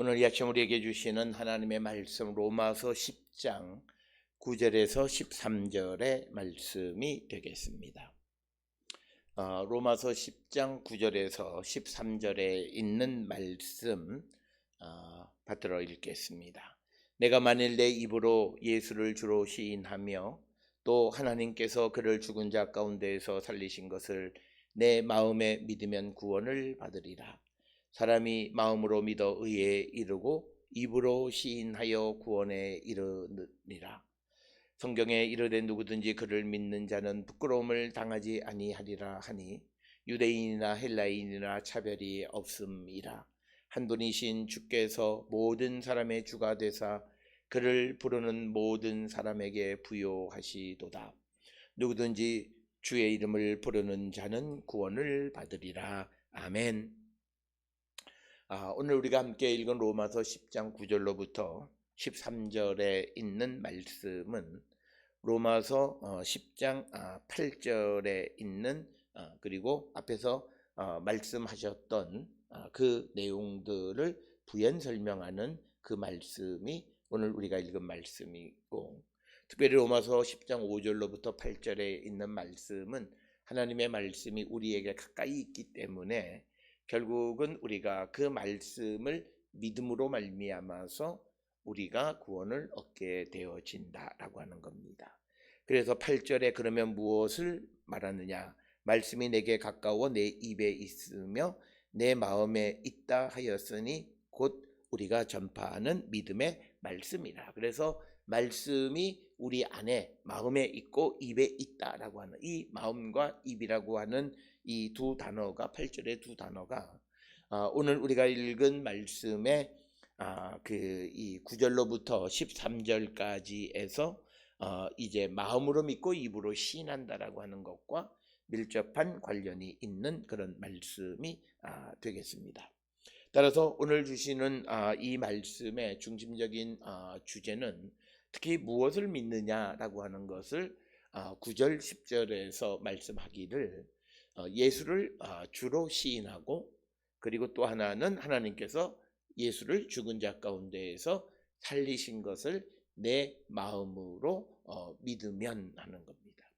오늘 이 아침 우리에게 주시는 하나님의 말씀 로마서 10장 9절에서 13절의 말씀이 되겠습니다. 로마서 10장 9절에서 13절에 있는 말씀 받들어 읽겠습니다. 내가 만일 내 입으로 예수를 주로 시인하며 또 하나님께서 그를 죽은 자 가운데에서 살리신 것을 내 마음에 믿으면 구원을 받으리라. 사람이 마음으로 믿어 의에 이르고 입으로 시인하여 구원에 이르느니라. 성경에 이르되 누구든지 그를 믿는 자는 부끄러움을 당하지 아니하리라 하니 유대인이나 헬라인이나 차별이 없음이라. 한 분이신 주께서 모든 사람의 주가 되사 그를 부르는 모든 사람에게 부요하시도다. 누구든지 주의 이름을 부르는 자는 구원을 받으리라. 아멘. 오늘 우리가 함께 읽은 로마서 10장 9절로부터 13절에 있는 말씀은 로마서 10장 8절에 있는 그리고 앞에서 말씀하셨던 그 내용들을 부연 설명하는 그 말씀이 오늘 우리가 읽은 말씀이고, 특별히 로마서 10장 5절로부터 8절에 있는 말씀은 하나님의 말씀이 우리에게 가까이 있기 때문에 결국은 우리가 그 말씀을 믿음으로 말미암아서 우리가 구원을 얻게 되어진다라고 하는 겁니다. 그래서 8절에 그러면 무엇을 말하느냐? 말씀이 내게 가까워 내 입에 있으며 내 마음에 있다 하였으니 곧 우리가 전파하는 믿음의 말씀이라. 그래서 말씀이 우리 안에 마음에 있고 입에 있다라고 하는 이 마음과 입이라고 하는 이 두 단어가 8절의 두 단어가 오늘 우리가 읽은 말씀의 이 9절로부터 13절까지에서 이제 마음으로 믿고 입으로 시인한다라고 하는 것과 밀접한 관련이 있는 그런 말씀이 되겠습니다. 따라서 오늘 주시는 이 말씀의 중심적인 주제는 특히 무엇을 믿느냐라고 하는 것을 9절 10절에서 말씀하기를 예수를 주로 시인하고, 그리고 또 하나는 하나님께서 예수를 죽은 자 가운데에서 살리신 것을 내 마음으로 믿으면 하는 겁니다.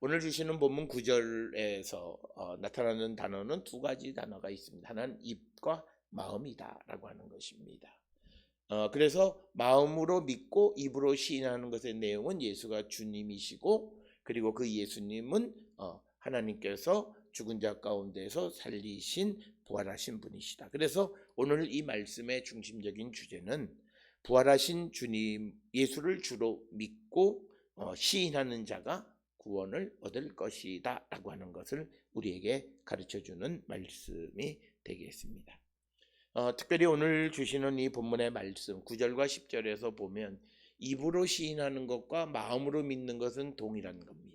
오늘 주시는 본문 9절에서 나타나는 단어는 두 가지 단어가 있습니다. 하나는 입과 마음이다 라고 하는 것입니다. 그래서 마음으로 믿고 입으로 시인하는 것의 내용은 예수가 주님이시고, 그리고 그 예수님은 하나님께서 죽은 자 가운데서 살리신 부활하신 분이시다. 그래서 오늘 이 말씀의 중심적인 주제는 부활하신 주님 예수를 주로 믿고 시인하는 자가 구원을 얻을 것이다 라고 하는 것을 우리에게 가르쳐주는 말씀이 되겠습니다. 특별히 오늘 주시는 이 본문의 말씀 9절과 10절에서 보면 입으로 시인하는 것과 마음으로 믿는 것은 동일한 겁니다.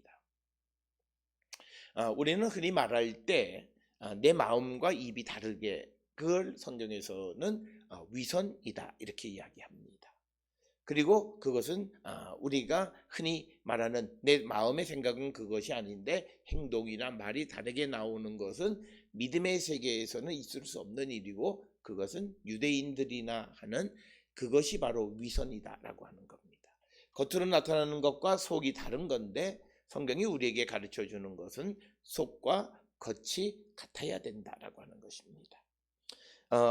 우리는 흔히 말할 때 내 마음과 입이 다르게, 그걸 성경에서는 위선이다 이렇게 이야기합니다. 그리고 그것은 우리가 흔히 말하는 내 마음의 생각은 그것이 아닌데 행동이나 말이 다르게 나오는 것은 믿음의 세계에서는 있을 수 없는 일이고, 그것은 유대인들이나 하는 그것이 바로 위선이다라고 하는 겁니다. 겉으로 나타나는 것과 속이 다른 건데 성경이 우리에게 가르쳐주는 것은 속과 겉이 같아야 된다라고 하는 것입니다.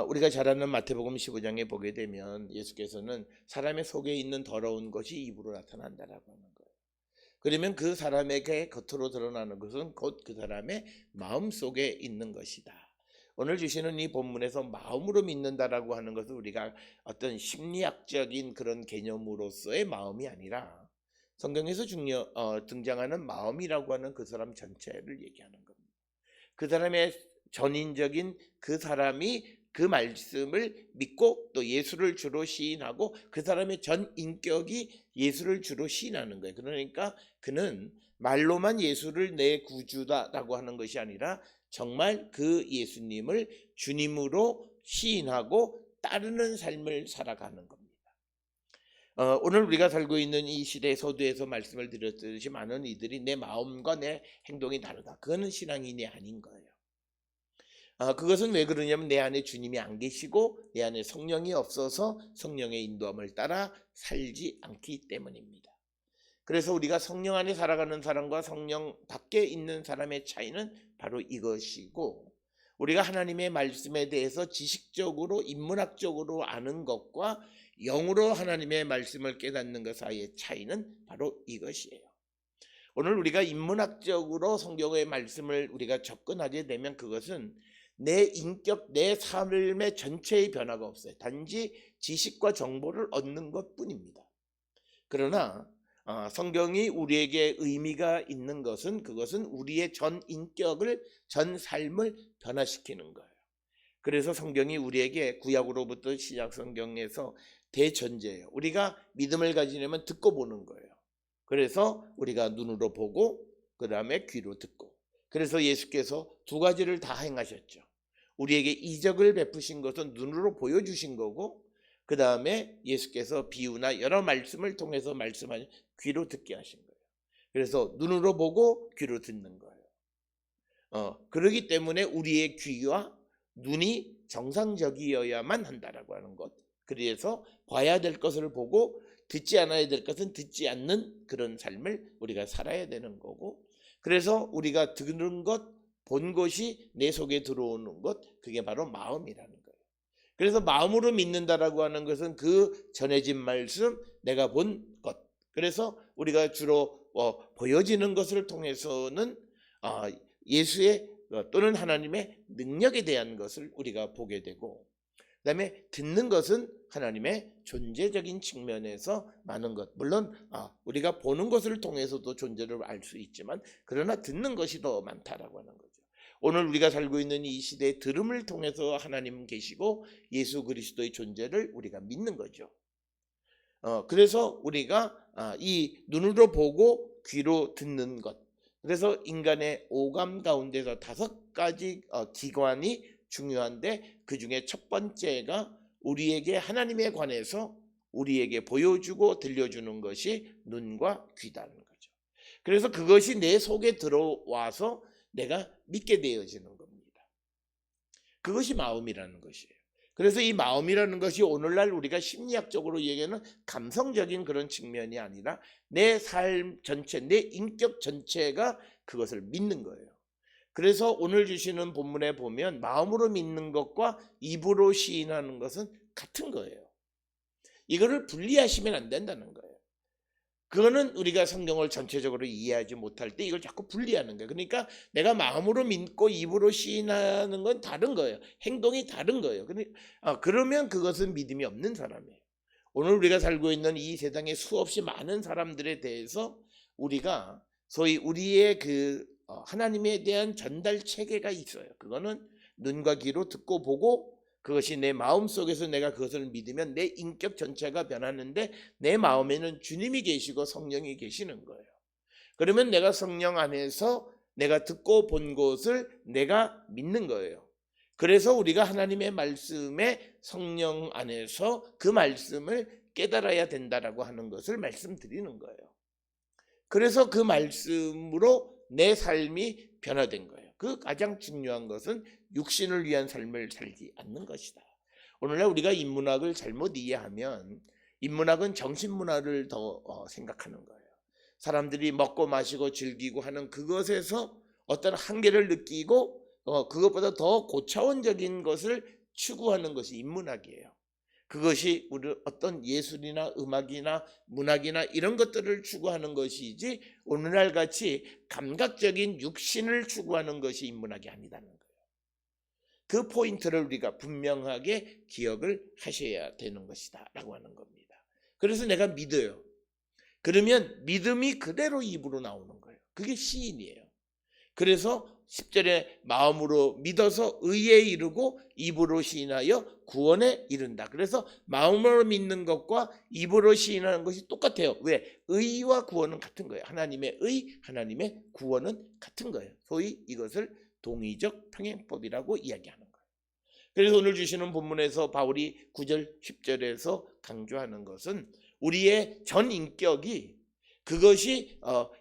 우리가 잘 아는 마태복음 15장에 보게 되면 예수께서는 사람의 속에 있는 더러운 것이 입으로 나타난다라고 하는 거예요. 그러면 그 사람에게 겉으로 드러나는 것은 곧 그 사람의 마음 속에 있는 것이다. 오늘 주시는 이 본문에서 마음으로 믿는다라고 하는 것은 우리가 어떤 심리학적인 그런 개념으로서의 마음이 아니라 성경에서 등장하는 마음이라고 하는 그 사람 전체를 얘기하는 겁니다. 그 사람의 전인적인 그 사람이 그 말씀을 믿고 또 예수를 주로 시인하고 그 사람의 전 인격이 예수를 주로 시인하는 거예요. 그러니까 그는 말로만 예수를 내 구주다라고 하는 것이 아니라 정말 그 예수님을 주님으로 시인하고 따르는 삶을 살아가는 겁니다. 오늘 우리가 살고 있는 이 시대 서두에서 말씀을 드렸듯이 많은 이들이 내 마음과 내 행동이 다르다. 그거는 신앙인이 아닌 거예요. 그것은 왜 그러냐면 내 안에 주님이 안 계시고 내 안에 성령이 없어서 성령의 인도함을 따라 살지 않기 때문입니다. 그래서 우리가 성령 안에 살아가는 사람과 성령 밖에 있는 사람의 차이는 바로 이것이고, 우리가 하나님의 말씀에 대해서 지식적으로 인문학적으로 아는 것과 영으로 하나님의 말씀을 깨닫는 것 사이의 차이는 바로 이것이에요. 오늘 우리가 인문학적으로 성경의 말씀을 우리가 접근하게 되면 그것은 내 인격, 내 삶의 전체의 변화가 없어요. 단지 지식과 정보를 얻는 것뿐입니다. 그러나 성경이 우리에게 의미가 있는 것은 그것은 우리의 전 인격을, 전 삶을 변화시키는 거예요. 그래서 성경이 우리에게 구약으로부터 신약 성경에서 대전제예요. 우리가 믿음을 가지려면 듣고 보는 거예요. 그래서 우리가 눈으로 보고 그 다음에 귀로 듣고, 그래서 예수께서 두 가지를 다 행하셨죠. 우리에게 이적을 베푸신 것은 눈으로 보여주신 거고, 그 다음에 예수께서 비유나 여러 말씀을 통해서 말씀하신 귀로 듣게 하신 거예요. 그래서 눈으로 보고 귀로 듣는 거예요. 그렇기 때문에 우리의 귀와 눈이 정상적이어야만 한다라고 하는 것. 그래서 봐야 될 것을 보고 듣지 않아야 될 것은 듣지 않는 그런 삶을 우리가 살아야 되는 거고, 그래서 우리가 듣는 것, 본 것이 내 속에 들어오는 것, 그게 바로 마음이라는 거예요. 그래서 마음으로 믿는다라고 하는 것은 그 전해진 말씀, 내가 본 것. 그래서 우리가 주로 보여지는 것을 통해서는 예수의 또는 하나님의 능력에 대한 것을 우리가 보게 되고, 그 다음에 듣는 것은 하나님의 존재적인 측면에서 많은 것. 물론 우리가 보는 것을 통해서도 존재를 알 수 있지만 그러나 듣는 것이 더 많다라고 하는 거죠. 오늘 우리가 살고 있는 이 시대에 들음을 통해서 하나님 계시고 예수 그리스도의 존재를 우리가 믿는 거죠. 그래서 우리가 이 눈으로 보고 귀로 듣는 것. 그래서 인간의 오감 가운데서 5가지 기관이 중요한데, 그 중에 첫 번째가 우리에게 하나님에 관해서 우리에게 보여주고 들려주는 것이 눈과 귀다는 거죠. 그래서 그것이 내 속에 들어와서 내가 믿게 되어지는 겁니다. 그것이 마음이라는 것이에요. 그래서 이 마음이라는 것이 오늘날 우리가 심리학적으로 얘기하는 감성적인 그런 측면이 아니라 내 삶 전체, 내 인격 전체가 그것을 믿는 거예요. 그래서 오늘 주시는 본문에 보면 마음으로 믿는 것과 입으로 시인하는 것은 같은 거예요. 이거를 분리하시면 안 된다는 거예요. 그거는 우리가 성경을 전체적으로 이해하지 못할 때 이걸 자꾸 분리하는 거예요. 그러니까 내가 마음으로 믿고 입으로 시인하는 건 다른 거예요. 행동이 다른 거예요. 그러면 그것은 믿음이 없는 사람이에요. 오늘 우리가 살고 있는 이 세상에 수없이 많은 사람들에 대해서 우리가 소위 우리의 하나님에 대한 전달 체계가 있어요. 그거는 눈과 귀로 듣고 보고, 그것이 내 마음 속에서 내가 그것을 믿으면 내 인격 전체가 변하는데, 내 마음에는 주님이 계시고 성령이 계시는 거예요. 그러면 내가 성령 안에서 내가 듣고 본 것을 내가 믿는 거예요. 그래서 우리가 하나님의 말씀에 성령 안에서 그 말씀을 깨달아야 된다라고 하는 것을 말씀드리는 거예요. 그래서 그 말씀으로 내 삶이 변화된 거예요. 그 가장 중요한 것은 육신을 위한 삶을 살지 않는 것이다. 오늘날 우리가 인문학을 잘못 이해하면 인문학은 정신문화를 더 생각하는 거예요. 사람들이 먹고 마시고 즐기고 하는 그것에서 어떤 한계를 느끼고 그것보다 더 고차원적인 것을 추구하는 것이 인문학이에요. 그것이 우리 어떤 예술이나 음악이나 문학이나 이런 것들을 추구하는 것이지, 오늘날 같이 감각적인 육신을 추구하는 것이 인문학이 아니다는 거예요. 그 포인트를 우리가 분명하게 기억을 하셔야 되는 것이다 라고 하는 겁니다. 그래서 내가 믿어요. 그러면 믿음이 그대로 입으로 나오는 거예요. 그게 시인이에요. 그래서 10절에 마음으로 믿어서 의에 이르고 입으로 시인하여 구원에 이른다. 그래서 마음으로 믿는 것과 입으로 시인하는 것이 똑같아요. 왜? 의와 구원은 같은 거예요. 하나님의 의, 하나님의 구원은 같은 거예요. 소위 이것을 동의적 평행법이라고 이야기하는 거예요. 그래서 오늘 주시는 본문에서 바울이 9절, 10절에서 강조하는 것은 우리의 전 인격이 그것이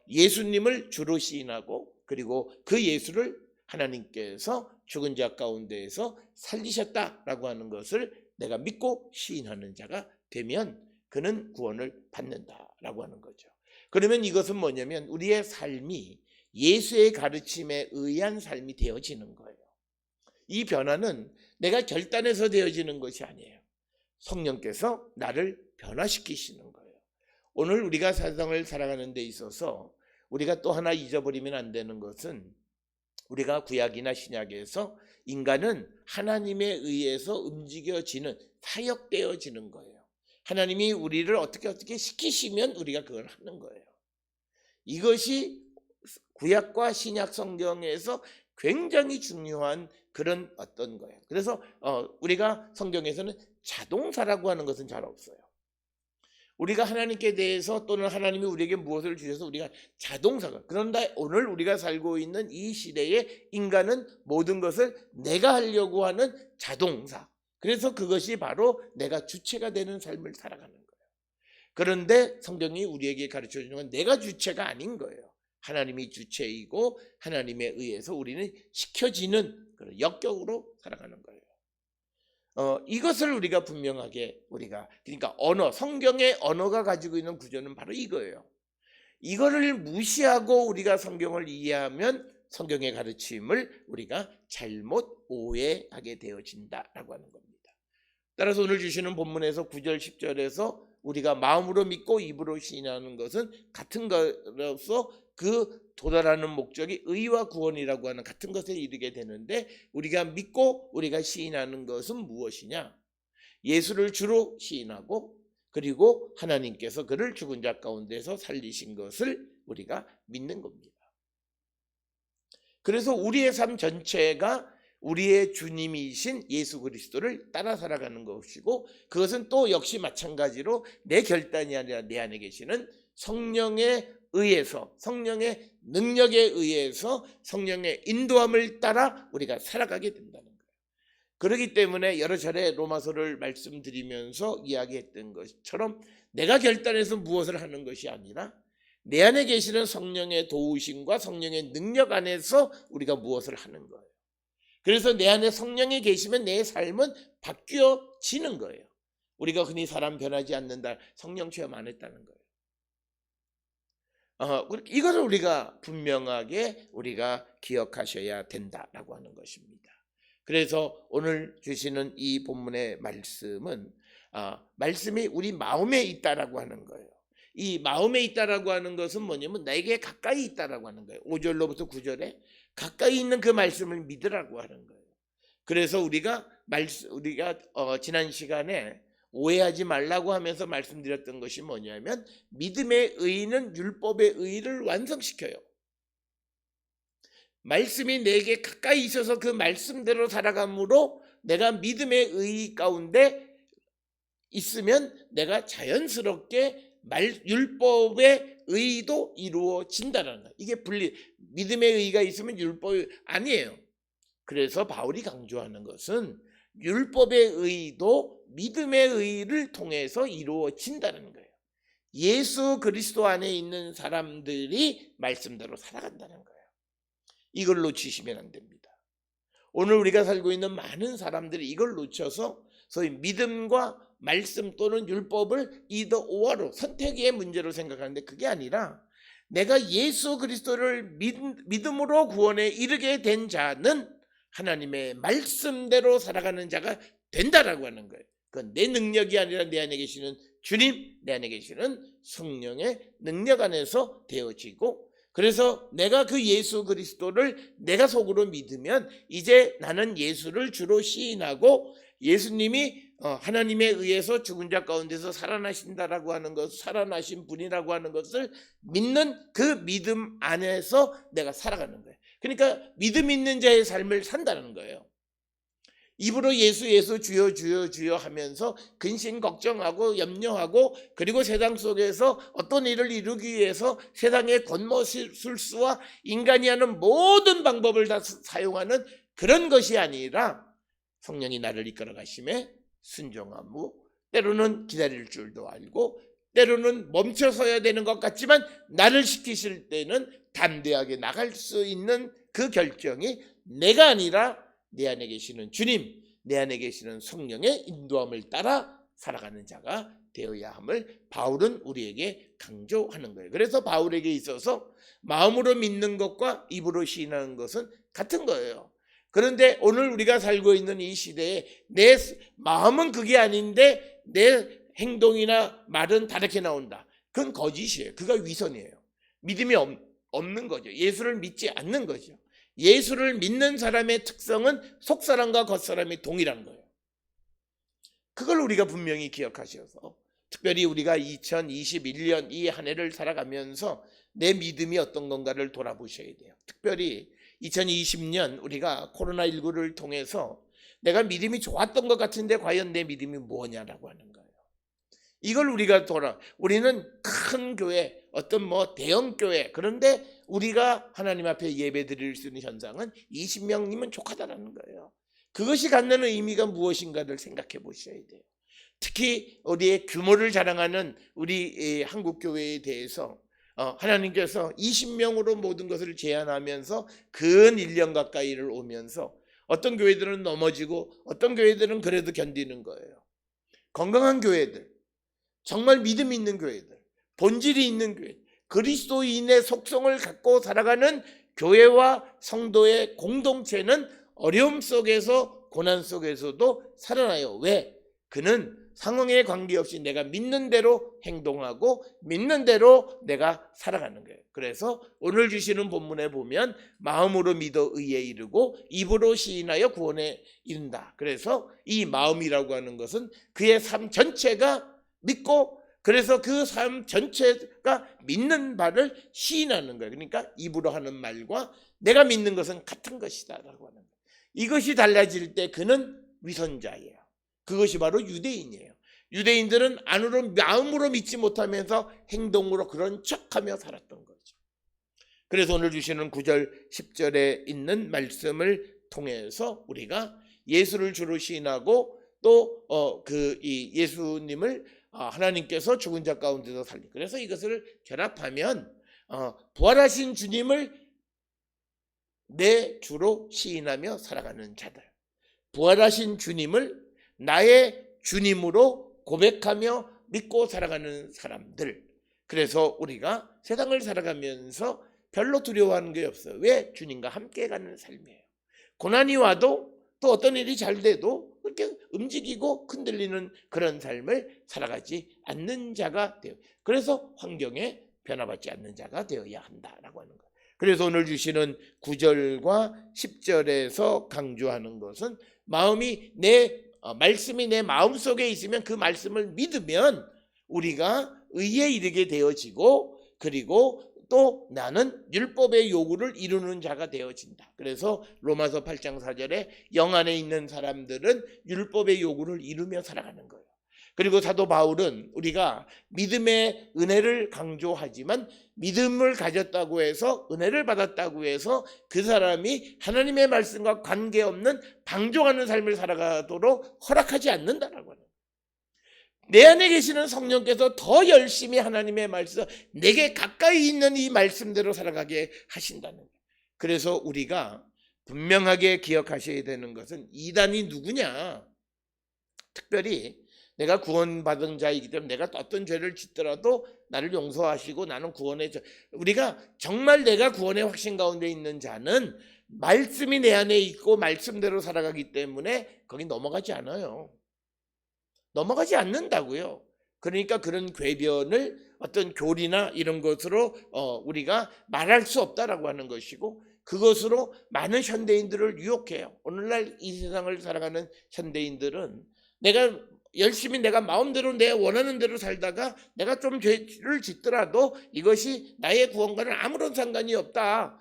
예수님을 주로 시인하고, 그리고 그 예수를 하나님께서 죽은 자 가운데에서 살리셨다라고 하는 것을 내가 믿고 시인하는 자가 되면 그는 구원을 받는다라고 하는 거죠. 그러면 이것은 뭐냐면 우리의 삶이 예수의 가르침에 의한 삶이 되어지는 거예요. 이 변화는 내가 결단해서 되어지는 것이 아니에요. 성령께서 나를 변화시키시는 거예요. 오늘 우리가 세상을 살아가는 데 있어서 우리가 또 하나 잊어버리면 안 되는 것은 우리가 구약이나 신약에서 인간은 하나님에 의해서 움직여지는, 사역되어지는 거예요. 하나님이 우리를 어떻게 시키시면 우리가 그걸 하는 거예요. 이것이 구약과 신약 성경에서 굉장히 중요한 그런 어떤 거예요. 그래서 우리가 성경에서는 자동사라고 하는 것은 잘 없어요. 우리가 하나님께 대해서 또는 하나님이 우리에게 무엇을 주셔서 우리가 자동사가, 그런데 오늘 우리가 살고 있는 이 시대에 인간은 모든 것을 내가 하려고 하는 자동사, 그래서 그것이 바로 내가 주체가 되는 삶을 살아가는 거예요. 그런데 성경이 우리에게 가르쳐주는 건 내가 주체가 아닌 거예요. 하나님이 주체이고 하나님에 의해서 우리는 시켜지는 그런 역격으로 살아가는 거예요. 이것을 우리가 분명하게 그러니까 성경의 언어가 가지고 있는 구조는 바로 이거예요. 이거를 무시하고 우리가 성경을 이해하면 성경의 가르침을 우리가 잘못 오해하게 되어진다라고 하는 겁니다. 따라서 오늘 주시는 본문에서 9절 10절에서 우리가 마음으로 믿고 입으로 시인하는 것은 같은 것으로서 그 도달하는 목적이 의와 구원이라고 하는 같은 것에 이르게 되는데, 우리가 믿고 우리가 시인하는 것은 무엇이냐? 예수를 주로 시인하고 그리고 하나님께서 그를 죽은 자 가운데서 살리신 것을 우리가 믿는 겁니다. 그래서 우리의 삶 전체가 우리의 주님이신 예수 그리스도를 따라 살아가는 것이고, 그것은 또 역시 마찬가지로 내 결단이 아니라 내 안에 계시는 성령에 의해서, 성령의 능력에 의해서, 성령의 인도함을 따라 우리가 살아가게 된다는 거예요. 그렇기 때문에 여러 차례 로마서를 말씀드리면서 이야기했던 것처럼 내가 결단해서 무엇을 하는 것이 아니라 내 안에 계시는 성령의 도우심과 성령의 능력 안에서 우리가 무엇을 하는 거예요. 그래서 내 안에 성령이 계시면 내 삶은 바뀌어지는 거예요. 우리가 흔히 사람 변하지 않는다, 성령 체험 안 했다는 거예요. 이것을 우리가 분명하게 우리가 기억하셔야 된다라고 하는 것입니다. 그래서 오늘 주시는 이 본문의 말씀은 말씀이 우리 마음에 있다라고 하는 거예요. 이 마음에 있다라고 하는 것은 뭐냐면 내게 가까이 있다라고 하는 거예요. 5절로부터 9절에 가까이 있는 그 말씀을 믿으라고 하는 거예요. 그래서 우리가 지난 시간에 오해하지 말라고 하면서 말씀드렸던 것이 뭐냐면, 믿음의 의는 율법의 의를 완성시켜요. 말씀이 내게 가까이 있어서 그 말씀대로 살아감으로 내가 믿음의 의 가운데 있으면 내가 자연스럽게 율법의 의도 이루어진다는 거예요. 이게 믿음의 의가 있으면 율법이 아니에요. 그래서 바울이 강조하는 것은 율법의 의도 믿음의 의를 통해서 이루어진다는 거예요. 예수 그리스도 안에 있는 사람들이 말씀대로 살아간다는 거예요. 이걸 놓치시면 안 됩니다. 오늘 우리가 살고 있는 많은 사람들이 이걸 놓쳐서 소위 믿음과 말씀 또는 율법을 either or로 선택의 문제로 생각하는데, 그게 아니라 내가 예수 그리스도를 믿음으로 구원에 이르게 된 자는 하나님의 말씀대로 살아가는 자가 된다라고 하는 거예요. 그건 내 능력이 아니라 내 안에 계시는 주님, 내 안에 계시는 성령의 능력 안에서 되어지고, 그래서 내가 그 예수 그리스도를 내가 속으로 믿으면 이제 나는 예수를 주로 시인하고 예수님이 하나님에 의해서 죽은 자 가운데서 살아나신다라고 하는 것, 살아나신 분이라고 하는 것을 믿는 그 믿음 안에서 내가 살아가는 거예요. 그러니까 믿음 있는 자의 삶을 산다는 거예요. 입으로 예수 예수 주여 주여 주여 하면서 근심 걱정하고 염려하고, 그리고 세상 속에서 어떤 일을 이루기 위해서 세상의 권모술수와 인간이 하는 모든 방법을 다 사용하는 그런 것이 아니라, 성령이 나를 이끌어 가심에 순종하고, 때로는 기다릴 줄도 알고 때로는 멈춰서야 되는 것 같지만 나를 시키실 때는 담대하게 나갈 수 있는 그 결정이 내가 아니라 내 안에 계시는 주님, 내 안에 계시는 성령의 인도함을 따라 살아가는 자가 되어야 함을 바울은 우리에게 강조하는 거예요. 그래서 바울에게 있어서 마음으로 믿는 것과 입으로 시인하는 것은 같은 거예요. 그런데 오늘 우리가 살고 있는 이 시대에 내 마음은 그게 아닌데 내 행동이나 말은 다르게 나온다. 그건 거짓이에요. 그가 위선이에요. 믿음이 없는 거죠. 예수를 믿지 않는 거죠. 예수를 믿는 사람의 특성은 속사람과 겉사람이 동일한 거예요. 그걸 우리가 분명히 기억하셔서 특별히 우리가 2021년 이 한 해를 살아가면서 내 믿음이 어떤 건가를 돌아보셔야 돼요. 특별히 2020년 우리가 코로나19를 통해서 내가 믿음이 좋았던 것 같은데 과연 내 믿음이 뭐냐라고 하는 거예요. 이걸 우리는 큰 교회, 어떤 대형 교회, 그런데 우리가 하나님 앞에 예배 드릴 수 있는 현상은 20명이면 족하다라는 거예요. 그것이 갖는 의미가 무엇인가를 생각해 보셔야 돼요. 특히 우리의 규모를 자랑하는 우리 한국 교회에 대해서 하나님께서 20명으로 모든 것을 제한하면서 근 1년 가까이를 오면서 어떤 교회들은 넘어지고 어떤 교회들은 그래도 견디는 거예요. 건강한 교회들, 정말 믿음 있는 교회들, 본질이 있는 교회, 그리스도인의 속성을 갖고 살아가는 교회와 성도의 공동체는 어려움 속에서 고난 속에서도 살아나요. 왜? 그는 상황에 관계없이 내가 믿는 대로 행동하고 믿는 대로 내가 살아가는 거예요. 그래서 오늘 주시는 본문에 보면 마음으로 믿어 의에 이르고 입으로 시인하여 구원에 이른다. 그래서 이 마음이라고 하는 것은 그의 삶 전체가 믿고, 그래서 그 삶 전체가 믿는 바를 시인하는 거예요. 그러니까 입으로 하는 말과 내가 믿는 것은 같은 것이다 라고 하는 거예요. 이것이 달라질 때 그는 위선자예요. 그것이 바로 유대인이에요. 유대인들은 안으로 마음으로 믿지 못하면서 행동으로 그런 척하며 살았던 거죠. 그래서 오늘 주시는 9절 10절에 있는 말씀을 통해서 우리가 예수를 주로 시인하고 또 이 예수님을 하나님께서 죽은 자 가운데서 살리고, 그래서 이것을 결합하면 부활하신 주님을 내 주로 시인하며 살아가는 자들, 부활하신 주님을 나의 주님으로 고백하며 믿고 살아가는 사람들. 그래서 우리가 세상을 살아가면서 별로 두려워하는 게 없어요. 왜? 주님과 함께 가는 삶이에요. 고난이 와도 또 어떤 일이 잘 돼도 그렇게 움직이고 흔들리는 그런 삶을 살아가지 않는 자가 되어, 그래서 환경에 변화받지 않는 자가 되어야 한다라고 하는 거예요. 그래서 오늘 주시는 9절과 10절에서 강조하는 것은 마음이 말씀이 내 마음속에 있으면 그 말씀을 믿으면 우리가 의에 이르게 되어지고, 그리고 또 나는 율법의 요구를 이루는 자가 되어진다. 그래서 로마서 8장 4절에 영 안에 있는 사람들은 율법의 요구를 이루며 살아가는 거예요. 그리고 사도 바울은 우리가 믿음의 은혜를 강조하지만 믿음을 가졌다고 해서, 은혜를 받았다고 해서 그 사람이 하나님의 말씀과 관계없는 방종하는 삶을 살아가도록 허락하지 않는다라고 하는 거예요. 내 안에 계시는 성령께서 더 열심히 하나님의 말씀, 내게 가까이 있는 이 말씀대로 살아가게 하신다는 거예요. 그래서 우리가 분명하게 기억하셔야 되는 것은 이단이 누구냐, 특별히 내가 구원받은 자이기 때문에 내가 어떤 죄를 짓더라도 나를 용서하시고 나는 구원의 우리가 정말 내가 구원의 확신 가운데 있는 자는 말씀이 내 안에 있고 말씀대로 살아가기 때문에 거기 넘어가지 않아요. 넘어가지 않는다고요. 그러니까 그런 궤변을 어떤 교리나 이런 것으로 우리가 말할 수 없다라고 하는 것이고, 그것으로 많은 현대인들을 유혹해요. 오늘날 이 세상을 살아가는 현대인들은 내가 열심히 내가 마음대로 내 원하는 대로 살다가 내가 좀 죄를 짓더라도 이것이 나의 구원과는 아무런 상관이 없다,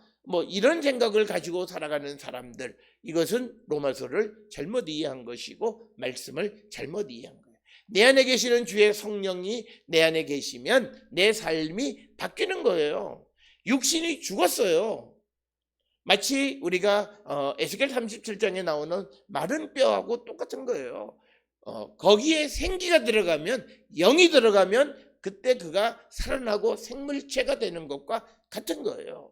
이런 생각을 가지고 살아가는 사람들, 이것은 로마서를 잘못 이해한 것이고 말씀을 잘못 이해한 거예요. 내 안에 계시는 주의 성령이 내 안에 계시면 내 삶이 바뀌는 거예요. 육신이 죽었어요. 마치 우리가 에스겔 37장에 나오는 마른 뼈하고 똑같은 거예요. 거기에 생기가 들어가면, 영이 들어가면 그때 그가 살아나고 생물체가 되는 것과 같은 거예요.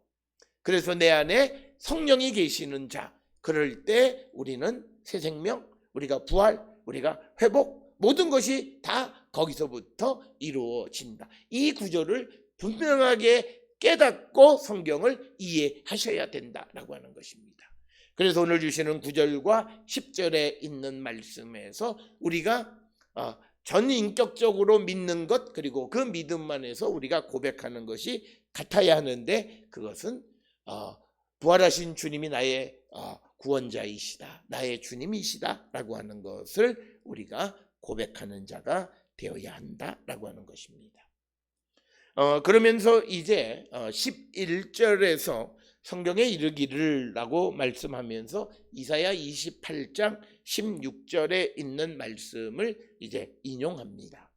그래서 내 안에 성령이 계시는 자, 그럴 때 우리는 새 생명, 우리가 부활, 우리가 회복, 모든 것이 다 거기서부터 이루어진다. 이 구절을 분명하게 깨닫고 성경을 이해하셔야 된다라고 하는 것입니다. 그래서 오늘 주시는 9절과 10절에 있는 말씀에서 우리가 전인격적으로 믿는 것, 그리고 그 믿음 안에서 우리가 고백하는 것이 같아야 하는데, 그것은 부활하신 주님이 나의 구원자이시다, 나의 주님이시다 라고 하는 것을 우리가 고백하는 자가 되어야 한다라고 하는 것입니다. 그러면서 이제 11절에서 성경에 이르기를 라고 말씀하면서 이사야 28장 16절에 있는 말씀을 이제 인용합니다.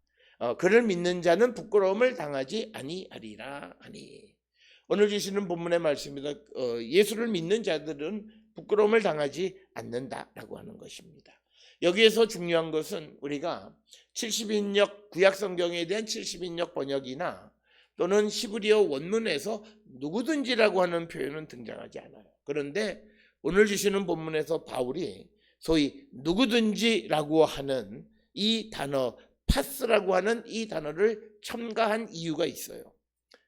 그를 믿는 자는 부끄러움을 당하지 아니하리라 하니. 오늘 주시는 본문의 말씀입니다. 예수를 믿는 자들은 부끄러움을 당하지 않는다라고 하는 것입니다. 여기에서 중요한 것은 우리가 70인역 구약성경에 대한 70인역 번역이나 또는 히브리어 원문에서 누구든지라고 하는 표현은 등장하지 않아요. 그런데 오늘 주시는 본문에서 바울이 소위 누구든지라고 하는 이 단어, 파스라고 하는 이 단어를 첨가한 이유가 있어요.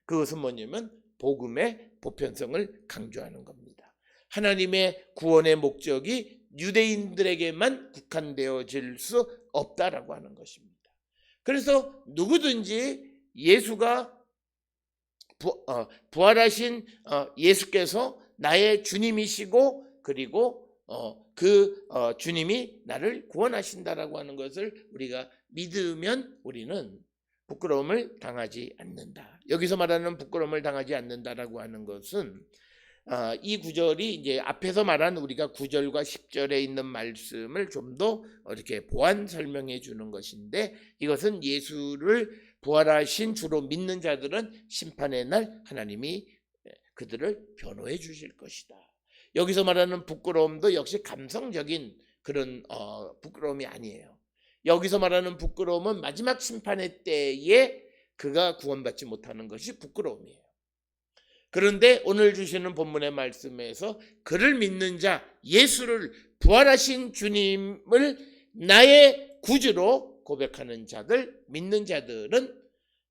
그것은 뭐냐면 복음의 보편성을 강조하는 겁니다. 하나님의 구원의 목적이 유대인들에게만 국한되어질 수 없다라고 하는 것입니다. 그래서 누구든지 예수가 부활하신 예수께서 나의 주님이시고, 그리고 그 주님이 나를 구원하신다라고 하는 것을 우리가 믿으면 우리는 부끄러움을 당하지 않는다. 여기서 말하는 부끄러움을 당하지 않는다라고 하는 것은 이 구절이 이제 앞에서 말한 우리가 9절과 10절에 있는 말씀을 좀 더 이렇게 보완 설명해 주는 것인데, 이것은 예수를 부활하신 주로 믿는 자들은 심판의 날 하나님이 그들을 변호해 주실 것이다. 여기서 말하는 부끄러움도 역시 감성적인 그런 부끄러움이 아니에요. 여기서 말하는 부끄러움은 마지막 심판의 때에 그가 구원받지 못하는 것이 부끄러움이에요. 그런데 오늘 주시는 본문의 말씀에서 그를 믿는 자, 예수를 부활하신 주님을 나의 구주로 고백하는 자들, 믿는 자들은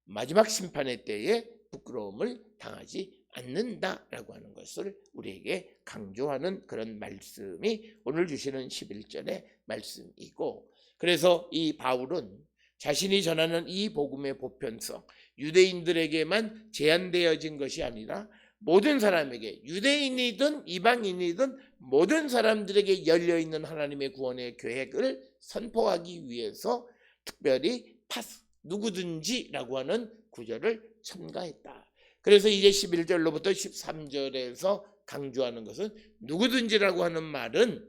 마지막 심판의 때에 부끄러움을 당하지 않는다라고 하는 것을 우리에게 강조하는 그런 말씀이 오늘 주시는 11절의 말씀이고, 그래서 이 바울은 자신이 전하는 이 복음의 보편성, 유대인들에게만 제한되어진 것이 아니라 모든 사람에게, 유대인이든 이방인이든 모든 사람들에게 열려있는 하나님의 구원의 계획을 선포하기 위해서 특별히 파스, 누구든지라고 하는 구절을 첨가했다. 그래서 이제 11절로부터 13절에서 강조하는 것은 누구든지라고 하는 말은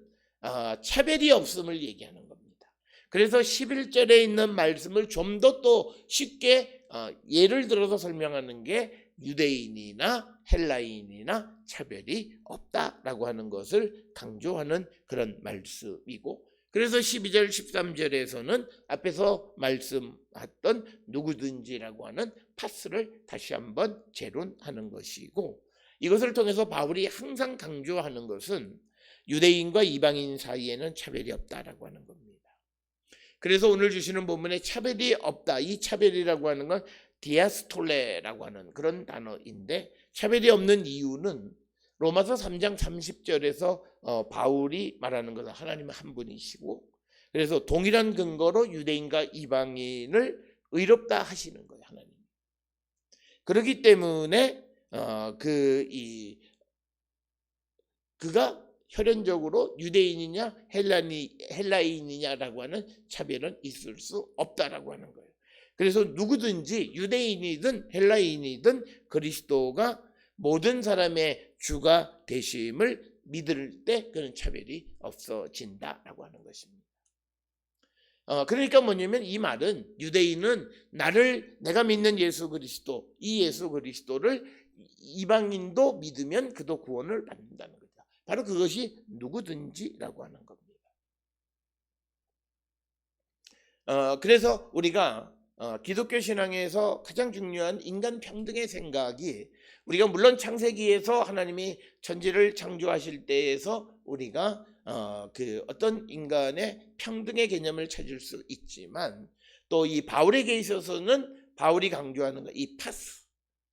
차별이 없음을 얘기하는 겁니다. 그래서 11절에 있는 말씀을 좀 더 또 쉽게 예를 들어서 설명하는 게 유대인이나 헬라인이나 차별이 없다라고 하는 것을 강조하는 그런 말씀이고, 그래서 12절 13절에서는 앞에서 말씀했던 누구든지라고 하는 파스를 다시 한번 재론하는 것이고, 이것을 통해서 바울이 항상 강조하는 것은 유대인과 이방인 사이에는 차별이 없다라고 하는 겁니다. 그래서 오늘 주시는 본문에 차별이 없다, 이 차별이라고 하는 건 디아스톨레라고 하는 그런 단어인데, 차별이 없는 이유는 로마서 3장 30절에서 바울이 말하는 것은 하나님은 한 분이시고, 그래서 동일한 근거로 유대인과 이방인을 의롭다 하시는 거예요, 하나님. 그렇기 때문에 그가 혈연적으로 유대인이냐 헬라인이냐라고 하는 차별은 있을 수 없다라고 하는 거예요. 그래서 누구든지 유대인이든 헬라인이든 그리스도가 모든 사람의 주가 되심을 믿을 때 그런 차별이 없어진다라고 하는 것입니다. 그러니까 뭐냐면 이 말은 유대인은 내가 믿는 예수 그리스도, 이 예수 그리스도를 이방인도 믿으면 그도 구원을 받는다는 거죠. 바로 그것이 누구든지라고 하는 겁니다. 그래서 우리가 기독교 신앙에서 가장 중요한 인간 평등의 생각이, 우리가 물론 창세기에서 하나님이 천지를 창조하실 때에서 우리가 그 어떤 인간의 평등의 개념을 찾을 수 있지만 또 이 바울에게 있어서는 바울이 강조하는 이 파스,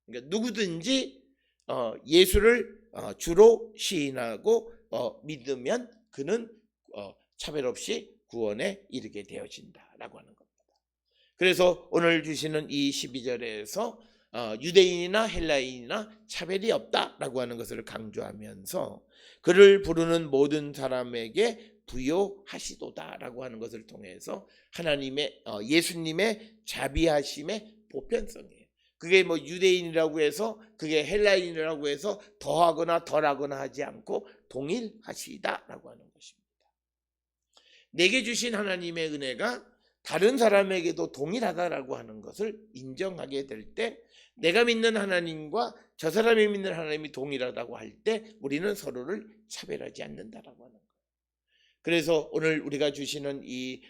그러니까 누구든지 예수를 주로 시인하고 믿으면 그는 차별 없이 구원에 이르게 되어진다라고 하는 겁니다. 그래서 오늘 주시는 이 12절에서 유대인이나 헬라인이나 차별이 없다라고 하는 것을 강조하면서 그를 부르는 모든 사람에게 부요하시도다라고 하는 것을 통해서 하나님의 예수님의 자비하심의 보편성이에요. 그게 뭐 유대인이라고 해서 그게 헬라인이라고 해서 더하거나 덜하거나 하지 않고 동일하시다라고 하는 것입니다. 내게 주신 하나님의 은혜가 다른 사람에게도 동일하다라고 하는 것을 인정하게 될 때 내가 믿는 하나님과 저 사람이 믿는 하나님이 동일하다고 할 때 우리는 서로를 차별하지 않는다라고 하는 거예요. 그래서 오늘 우리가 주시는 이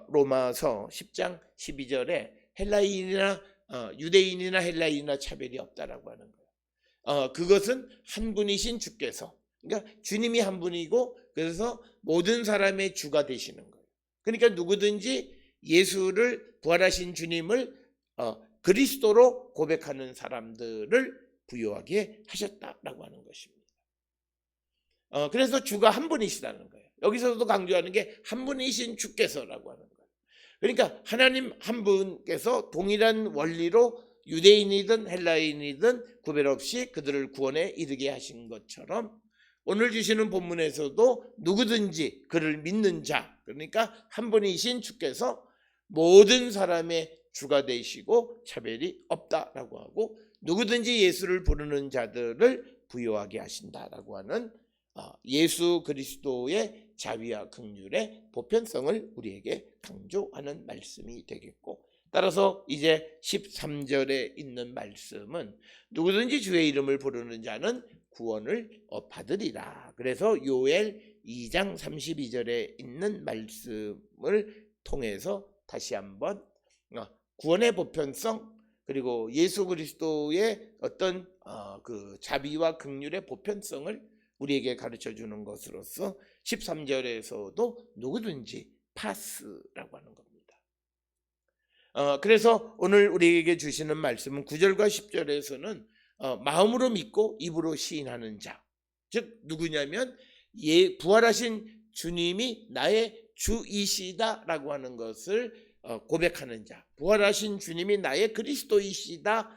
로마서 10장 12절에 헬라인이나 유대인이나 헬라인이나 차별이 없다라고 하는 거예요. 그것은 한 분이신 주께서, 그러니까 주님이 한 분이고 그래서 모든 사람의 주가 되시는 거예요. 그러니까 누구든지 예수를 부활하신 주님을 그리스도로 고백하는 사람들을 부요하게 하셨다라고 하는 것입니다. 그래서 주가 한 분이시다는 거예요. 여기서도 강조하는 게 한 분이신 주께서라고 하는 거예요. 그러니까 하나님 한 분께서 동일한 원리로 유대인이든 헬라인이든 구별 없이 그들을 구원에 이르게 하신 것처럼 오늘 주시는 본문에서도 누구든지 그를 믿는 자, 그러니까 한 분이신 주께서 모든 사람의 주가 되시고 차별이 없다라고 하고 누구든지 예수를 부르는 자들을 부요하게 하신다라고 하는 예수 그리스도의 자비와 긍휼의 보편성을 우리에게 강조하는 말씀이 되겠고, 따라서 이제 13절에 있는 말씀은 누구든지 주의 이름을 부르는 자는 구원을 받으리라. 그래서 요엘 2장 32절에 있는 말씀을 통해서 다시 한번 구원의 보편성 그리고 예수 그리스도의 어떤 그 자비와 긍휼의 보편성을 우리에게 가르쳐 주는 것으로서 13절에서도 누구든지 파스라고 하는 겁니다. 그래서 오늘 우리에게 주시는 말씀은 9절과 10절에서는 마음으로 믿고 입으로 시인하는 자, 즉 누구냐면 부활하신 주님이 나의 주이시다라고 하는 것을 고백하는 자, 부활하신 주님이 나의 그리스도이시다라고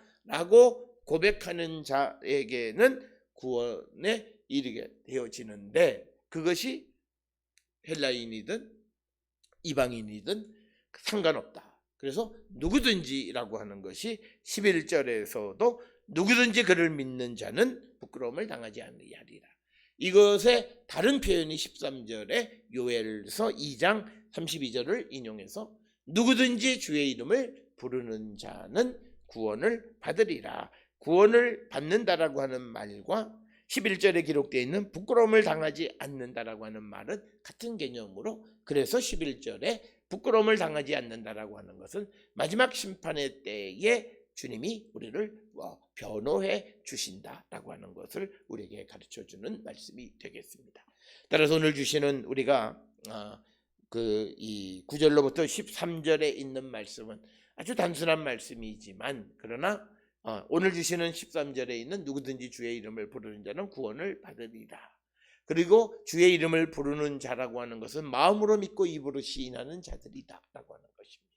고백하는 자에게는 구원에 이르게 되어지는데 그것이 헬라인이든 이방인이든 상관없다. 그래서 누구든지라고 하는 것이 11절에서도 누구든지 그를 믿는 자는 부끄러움을 당하지 아니하리라. 이것의 다른 표현이 13절에 요엘서 2장 32절을 인용해서 누구든지 주의 이름을 부르는 자는 구원을 받으리라. 구원을 받는다라고 하는 말과 11절에 기록되어 있는 부끄러움을 당하지 않는다라고 하는 말은 같은 개념으로, 그래서 11절에 부끄러움을 당하지 않는다라고 하는 것은 마지막 심판의 때에 주님이 우리를 변호해 주신다라고 하는 것을 우리에게 가르쳐주는 말씀이 되겠습니다. 따라서 오늘 주시는 우리가 이 9절로부터 13절에 있는 말씀은 아주 단순한 말씀이지만 그러나 오늘 주시는 13절에 있는 누구든지 주의 이름을 부르는 자는 구원을 받으리라. 그리고 주의 이름을 부르는 자라고 하는 것은 마음으로 믿고 입으로 시인하는 자들이다 라고 하는 것입니다.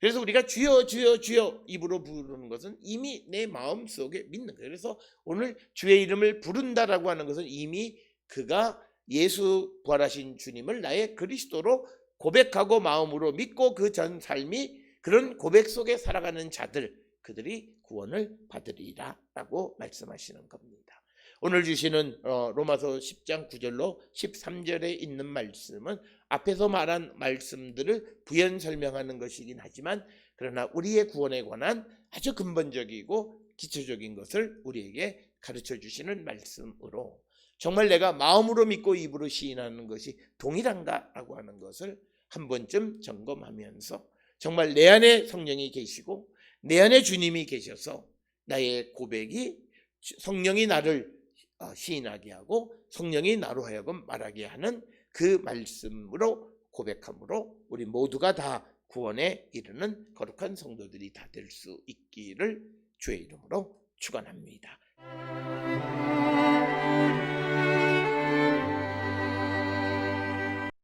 그래서 우리가 주여 주여 주여 입으로 부르는 것은 이미 내 마음속에 믿는 거예요. 그래서 오늘 주의 이름을 부른다라고 하는 것은 이미 그가 예수 부활하신 주님을 나의 그리스도로 고백하고 마음으로 믿고 그 전 삶이 그런 고백 속에 살아가는 자들, 그들이 구원을 받으리라 라고 말씀하시는 겁니다. 오늘 주시는 로마서 10장 9절로 13절에 있는 말씀은 앞에서 말한 말씀들을 부연 설명하는 것이긴 하지만 그러나 우리의 구원에 관한 아주 근본적이고 기초적인 것을 우리에게 가르쳐 주시는 말씀으로 정말 내가 마음으로 믿고 입으로 시인하는 것이 동일한가 라고 하는 것을 한 번쯤 점검하면서 정말 내 안에 성령이 계시고 내 안에 주님이 계셔서 나의 고백이 성령이 나를 시인하게 하고 성령이 나로 하여금 말하게 하는 그 말씀으로 고백함으로 우리 모두가 다 구원에 이르는 거룩한 성도들이 다 될 수 있기를 주의 이름으로 축원합니다.